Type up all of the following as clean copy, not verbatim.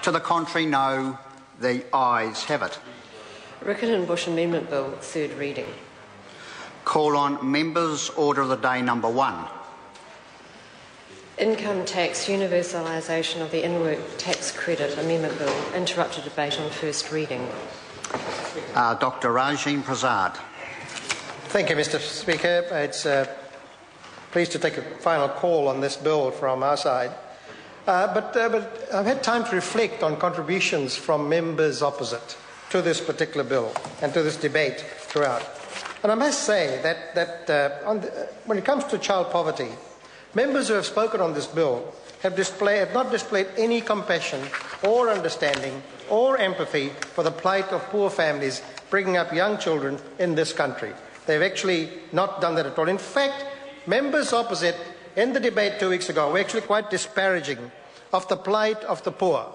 To the contrary, no. The ayes have it. Rickett and Bush Amendment Bill, third reading. Call on Members' Order of the Day number 1. Income tax universalisation of the in-work tax credit amendment bill. Interrupted debate on first reading. Dr Rajin Prasad. Thank you, Mr Speaker. It's pleased to take a final call on this bill from our side. But I've had time to reflect on contributions from members opposite to this particular bill and to this debate throughout. And I must say that when it comes to child poverty, members who have spoken on this bill have not displayed any compassion or understanding or empathy for the plight of poor families bringing up young children in this country. They've actually not done that at all. In fact, members opposite in the debate 2 weeks ago were actually quite disparaging of the plight of the poor.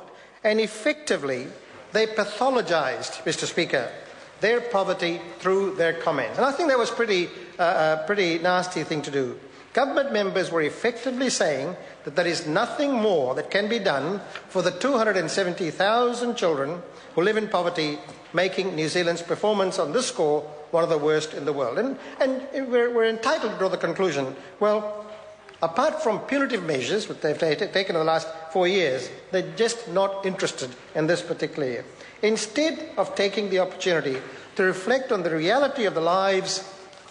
And effectively, they pathologized, Mr Speaker, their poverty through their comments. And I think that was pretty nasty thing to do. Government members were effectively saying that there is nothing more that can be done for the 270,000 children who live in poverty, making New Zealand's performance on this score one of the worst in the world. And we're entitled to draw the conclusion, well, apart from punitive measures, which they've taken in the last 4 years, they're just not interested in this particular year. Instead of taking the opportunity to reflect on the reality of the lives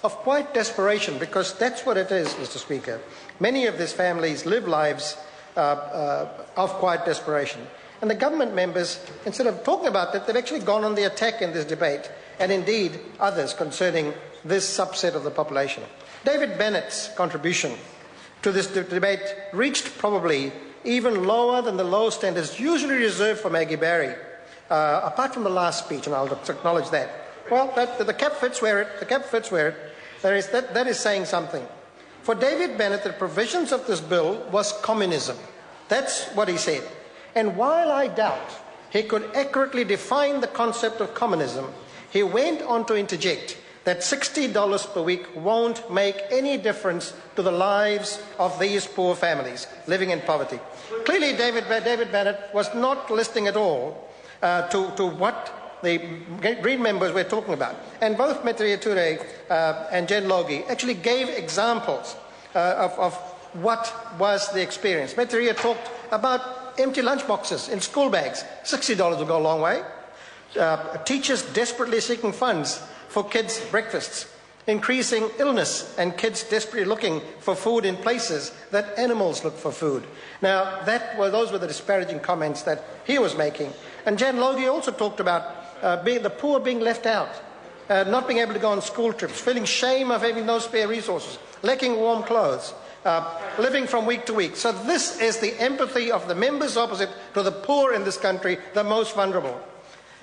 of quite desperation, because that's what it is, Mr Speaker. Many of these families live lives of quite desperation. And the government members, instead of talking about that, they've actually gone on the attack in this debate, and indeed others concerning this subset of the population. David Bennett's contribution to this debate reached probably even lower than the low standards usually reserved for Maggie Barry, apart from the last speech, and I'll acknowledge that. Well, the cap fits where it. The cap fits where it. That is saying something. For David Bennett, the provisions of this bill was communism. That's what he said. And while I doubt he could accurately define the concept of communism, he went on to interject that $60 per week won't make any difference to the lives of these poor families living in poverty. Clearly, David Bennett was not listening at all to what the Green members were talking about. And both Maitreya Ture and Jen Logie actually gave examples of what was the experience. Maitreya talked about empty lunchboxes in school bags. $60 will go a long way. Teachers desperately seeking funds for kids' breakfasts. Increasing illness and kids desperately looking for food in places that animals look for food. Now, those were the disparaging comments that he was making. And Jen Logie also talked about the poor being left out, not being able to go on school trips, feeling shame of having no spare resources, lacking warm clothes, living from week to week. So this is the empathy of the members opposite to the poor in this country, the most vulnerable.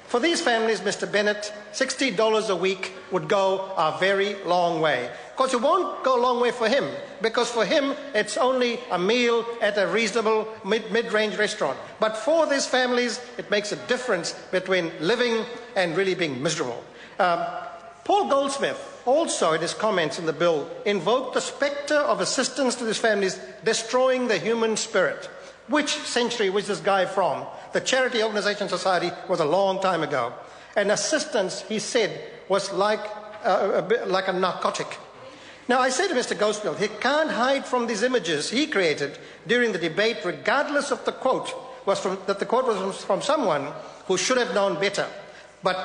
For these families, Mr Bennett, $60 a week would go a very long way. Of course, it won't go a long way for him, because for him, it's only a meal at a reasonable mid-range restaurant. But for these families, it makes a difference between living and really being miserable. Paul Goldsmith also, in his comments in the bill, invoked the spectre of assistance to these families destroying the human spirit. Which century was this guy from? The Charity Organisation Society was a long time ago. And assistance, he said, was like a narcotic. Now, I say to Mr Goldsmith, he can't hide from these images he created during the debate, regardless of the quote was from someone who should have known better. But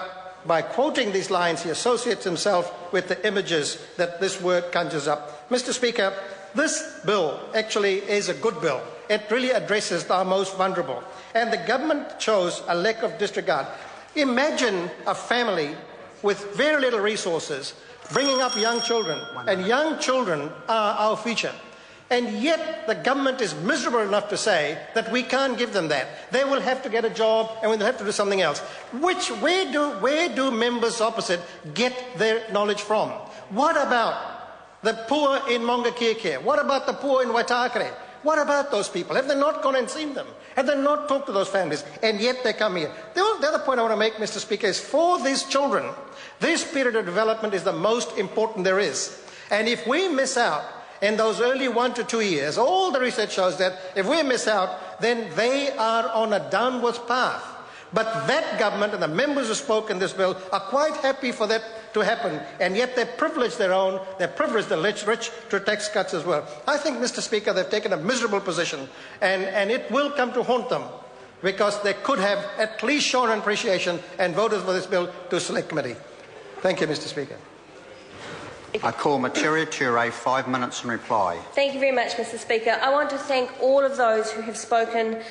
by quoting these lines, he associates himself with the images that this word conjures up. Mr Speaker, this bill actually is a good bill. It really addresses our most vulnerable. And the government shows a lack of disregard. Imagine a family with very little resources bringing up young children. And young children are our future. And yet the government is miserable enough to say that we can't give them that. They will have to get a job and we'll have to do something else. Where do members opposite get their knowledge from? What about the poor in Maungakiekie? What about the poor in Waitakere? What about those people? Have they not gone and seen them? Have they not talked to those families? And yet they come here. The other point I want to make, Mr Speaker, is for these children, this period of development is the most important there is. And if we miss out, in those early 1 to 2 years, all the research shows that if we miss out, then they are on a downwards path. But that government and the members who spoke in this bill are quite happy for that to happen, and yet they privilege their own, they privilege the rich to tax cuts as well. I think, Mr. Speaker, they've taken a miserable position, and it will come to haunt them, because they could have at least shown appreciation and voted for this bill to Select Committee. Thank you, Mr. Speaker. I call Materia Ture, 5 minutes in reply. Thank you very much, Mr. Speaker. I want to thank all of those who have spoken